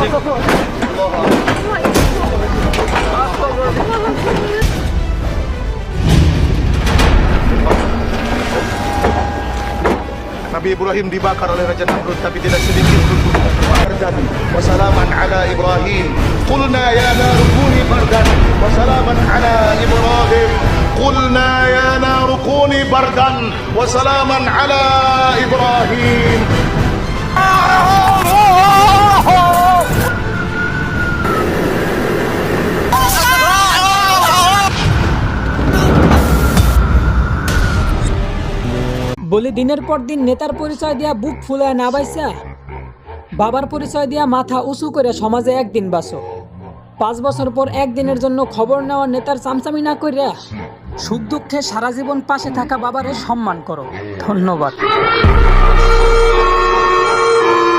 Nabi Ibrahim dibakar oleh Raja Namrud, tapi tidak sedikit runtuh. Bardan wa salaman ala Ibrahim. Qulna ya naru kuni bardan wa salaman ala Ibrahim. Qulna ya naru kuni bardan wa salaman ala Ibrahim. বলে দিনের পর দিন নেতার পরিচয় দিয়া বুক ফুলায় না বাইসা বাবার পরিচয় দিয়া মাথা উঁচু করে সমাজে একদিন বাসো। 5 বছর পর একদিনের জন্য খবর নেওয়া নেতার চামচামি না কইরা সুখ দুঃখে সারা জীবন পাশে থাকা বাবারে সম্মান করো। ধন্যবাদ।